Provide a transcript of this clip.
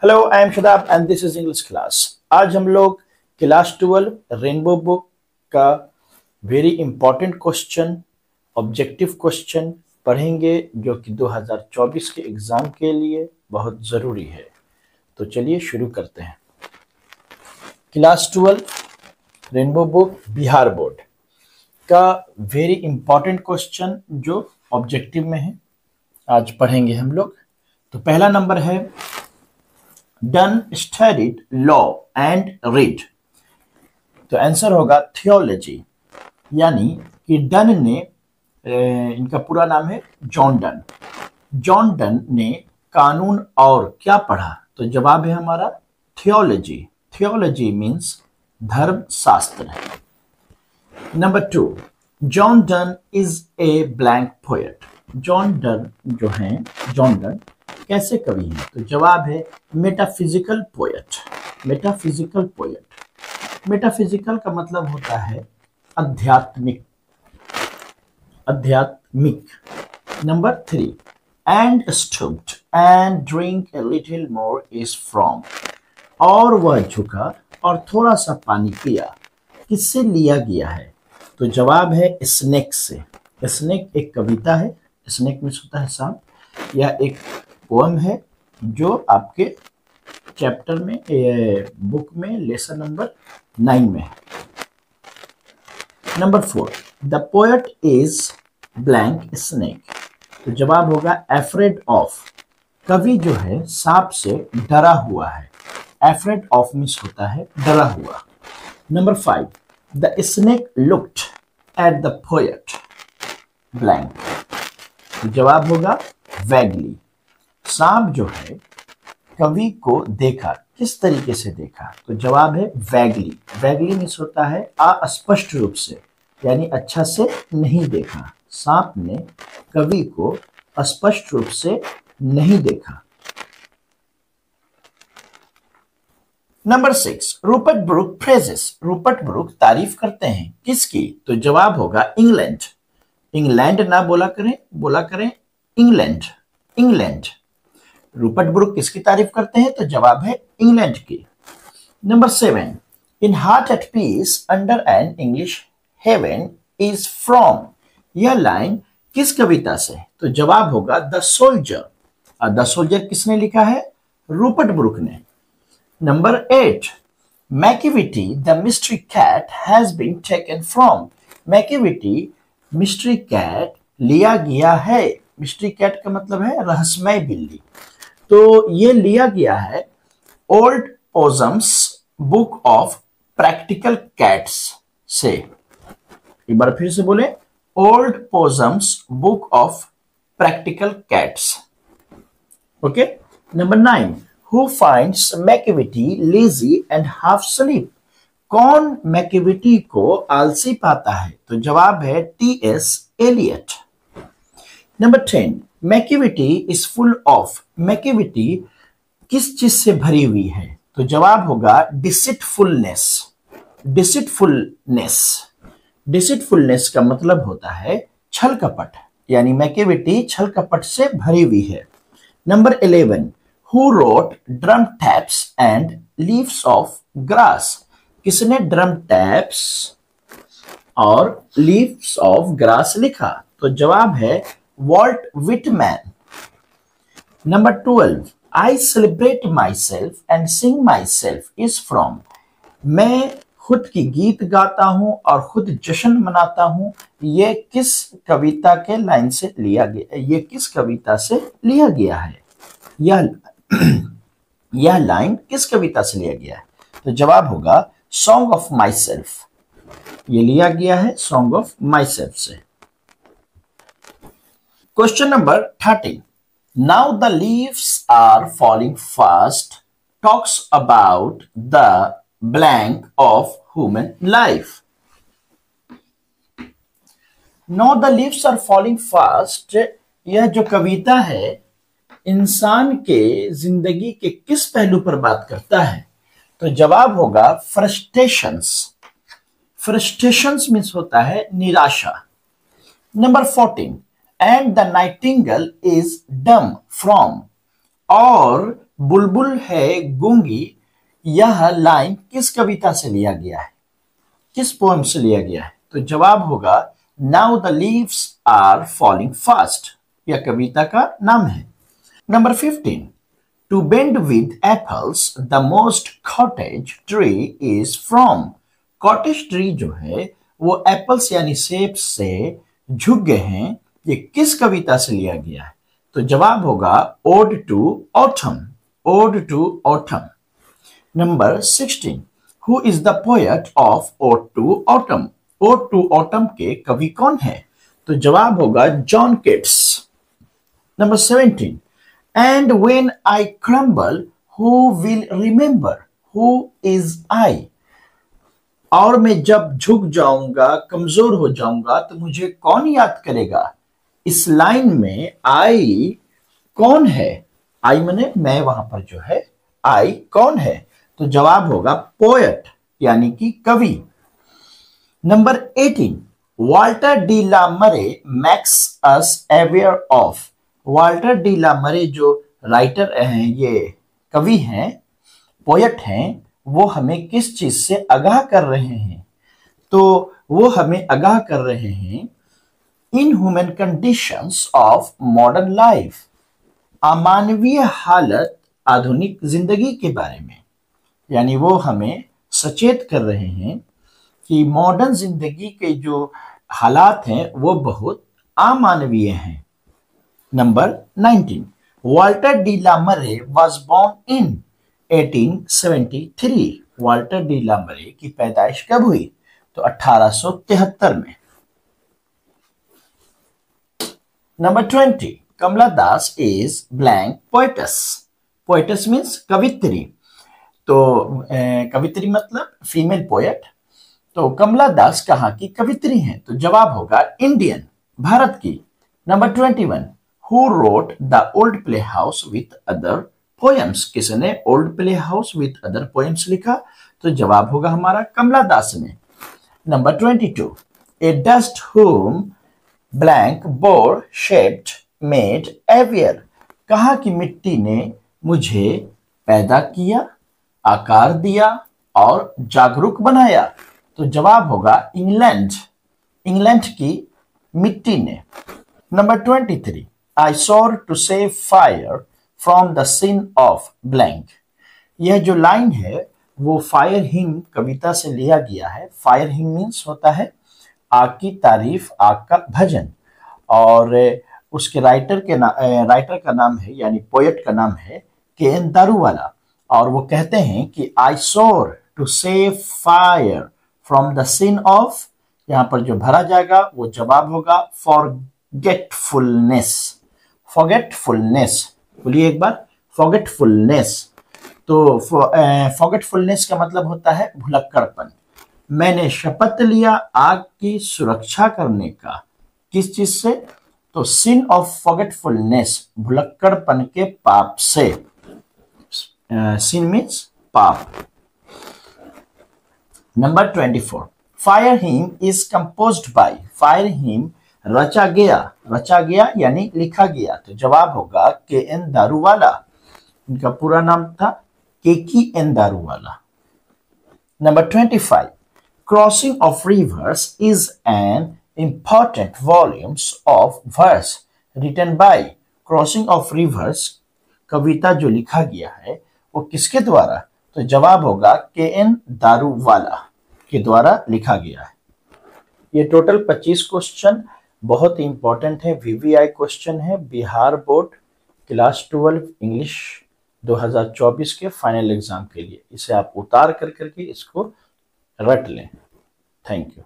Hello, I am Shadab and this is English class. आज हम लोग क्लास 12 रेनबो बुक का very important question, objective question पढ़ेंगे जो कि 2024 के एग्जाम के लिए बहुत ज़रूरी है। तो चलिए शुरू करते हैं। Class 12 rainbow book Bihar board का वेरी इंपॉर्टेंट क्वेश्चन जो ऑब्जेक्टिव में है, आज पढ़ेंगे हम लोग। तो पहला नंबर है, done studied law and read. तो आंसर होगा थियोलॉजी, यानी कि डन ने, इनका पूरा नाम है जॉन डन। जॉन डन ने कानून और क्या पढ़ा? तो जवाब है हमारा थियोलॉजी। थियोलॉजी मीन्स धर्म शास्त्र। Number 2, John Donne is a blank poet. John Donne जो हैं, जॉन डन कैसे कवि हैं? तो जवाब है metaphysical poet. Metaphysical poet, metaphysical का मतलब होता है आध्यात्मिक। आध्यात्मिक। Number 3, and stooped and drink a little more is from. और वह झुका और थोड़ा सा पानी पिया, किससे लिया गया है? तो जवाब है स्नेक से। स्नेक एक कविता है, स्नेक मीन्स होता है सांप। यह एक पोएम है जो आपके चैप्टर में, बुक में लेसन नंबर 9 में है। Number 4, the poet is blank snake. तो जवाब होगा एफ्रेड ऑफ। कवि जो है सांप से डरा हुआ है। एफ्रेड ऑफ मीन्स होता है डरा हुआ। Number 5, the snake looked at the poet blank. तो जवाब होगा वैगली। सांप जो है कवि को देखा, किस तरीके से देखा? तो जवाब है वैगली। वैगली मीन्स होता है अस्पष्ट रूप से, यानी अच्छा से नहीं देखा। सांप ने कवि को स्पष्ट रूप से नहीं देखा। Number 6, Rupert Brooke praises. Rupert Brooke तारीफ करते हैं किसकी? तो जवाब होगा इंग्लैंड। इंग्लैंड ना बोला करें इंग्लैंड। इंग्लैंड। रूपर्ट ब्रूक किसकी तारीफ करते हैं? तो जवाब है इंग्लैंड की। Number 7, in heart at peace under an English heaven is from. यह लाइन किस कविता से? तो जवाब होगा द सोल्जर। और द सोल्जर किसने लिखा है? रूपर्ट ब्रूक ने। Number 8, Macavity the mystery cat has been taken from. Macavity mystery cat लिया गया है। मिस्ट्री कैट का मतलब है रहस्यमय बिल्ली। तो ये लिया गया है old possum's book of practical cats से। एक बार फिर से बोले, old possum's book of practical cats. Okay. Number 9, who finds Macavity lazy and half sleep. कौन मैकिविटी को आलसी पाता है? तो जवाब है TS. Eliot. Number 10, Macavity is full of. Macavity किस चीज से भरी हुई है? तो जवाब होगा डिसिटफुलनेस। डिसिटफुलनेस। डिसिटफुलनेस का मतलब होता है छल कपट, यानी मैकिविटी छल कपट से भरी हुई है। Number 11, who wrote drum taps and leaves of grass. किसने ड्रम टैप्स और लीव्स ऑफ ग्रास लिखा? तो जवाब है Walt Whitman. Number 12, I celebrate my self and Singh my self is from. मैं खुद की गीत गाता हूं और खुद जश्न मनाता हूं। ये किस कविता के लाइन से लिया गया? ये किस कविता से लिया गया है? यह लाइन किस कविता से लिया गया है? तो जवाब होगा सॉन्ग ऑफ माई सेल्फ। ये लिया गया है सॉन्ग ऑफ माई सेल्फ से। Question number 13. Now the leaves are falling fast talks about the blank of human life. Now the leaves are falling fast, यह जो कविता है इंसान के जिंदगी के किस पहलू पर बात करता है? तो जवाब होगा फ्रस्ट्रेशंस। फ्रस्ट्रेशंस मीन्स होता है निराशा। Number 14, and the nightingale is dumb from, और बुलबुल है गूंगी, यह लाइन किस कविता से लिया गया है, किस पोएम से लिया गया है? तो जवाब होगा now the leaves are falling fast, यह कविता का नाम है। Number 15, to bend with apples the most cottage tree is from. Cottage tree जो है वो एप्पल्स यानी सेब से झुक गए हैं, ये किस कविता से लिया गया है? तो जवाब होगा ode to autumn, ode to autumn. Number 16, who is the poet of ode to autumn. Ode to autumn के कवि कौन है? तो जवाब होगा John Keats. Number 17, and when I crumble who will remember, who is I. और मैं जब झुक जाऊंगा, कमजोर हो जाऊंगा, तो मुझे कौन याद करेगा? इस लाइन में आई कौन है? आई माने मैं, वहां पर जो है आई कौन है? तो जवाब होगा पोएट यानी कि कवि। Number 18, Walter de la Mare makes us aware of. Walter de la Mare जो राइटर हैं, ये कवि हैं, पोएट हैं, वो हमें किस चीज से आगाह कर रहे हैं? तो वो हमें आगाह कर रहे हैं inhuman conditions of modern life, अमानवीय हालत आधुनिक जिंदगी के बारे में। यानी वो हमें सचेत कर रहे हैं कि मॉडर्न जिंदगी के जो हालात हैं वो बहुत अमानवीय हैं। Number 19, Walter de la Mare was born in 1873। Walter de la Mare की पैदाइश कब हुई? तो 1873 में। Number 20, Kamala Das is blank poetess. Poetess means कवित्री। तो कवित्री मतलब फीमेल पोएट। तो कमला दास कहाँ की कवित्री हैं? तो जवाब होगा इंडियन, भारत की। Number 21, who wrote the old play house with other poems. किसने old play house with other poems लिखा? तो जवाब होगा हमारा कमला दास ने। Number 22, a dust whom blank bore shaped made aware. कहाँ की मिट्टी ने मुझे पैदा किया, आकार दिया और जागरूक बनाया? तो जवाब होगा इंग्लैंड, इंग्लैंड की मिट्टी ने। Number 23, I soar to save fire from the sin of blank. यह जो लाइन है वो फायर हिम कविता से लिया गया है। फायर हिम मीन्स होता है आग की तारीफ, आग का भजन। और उसके राइटर का नाम है, यानी पोएट का नाम है के.एन. दारूवाला। और वो कहते हैं कि I soar to save fire from the sin of, यहां पर जो भरा जाएगा वो जवाब होगा फॉरगेटफुलनेस। फॉरगेटफुलनेस बोलिए एक बार, फॉरगेटफुलनेस। तो फॉरगेटफुलनेस का मतलब होता है भुलक्कड़पन। मैंने शपथ लिया आग की सुरक्षा करने का, किस चीज से? तो सिन ऑफ फॉरगेटफुलनेस, भुलक्कड़पन के पाप से। सिन मीन्स पाप। Number 24, fire him is composed bye. Fire him रचा गया, रचा गया यानी लिखा गया। तो जवाब होगा के.एन. दारूवाला। इनका पूरा नाम था Keki N. Daruwalla. Number 25, crossing of rivers is an important volumes of verse written by। Crossing of rivers कविता जो लिखा गया है वो किसके द्वारा? तो जवाब होगा के.एन. दारूवाला के द्वारा लिखा गया है। ये टोटल 25 क्वेश्चन बहुत ही इंपॉर्टेंट है, वीवीआई क्वेश्चन है, बिहार बोर्ड क्लास 12 इंग्लिश 2024 के फाइनल एग्जाम के लिए। इसे आप उतार कर करके इसको रट लें। Thank you.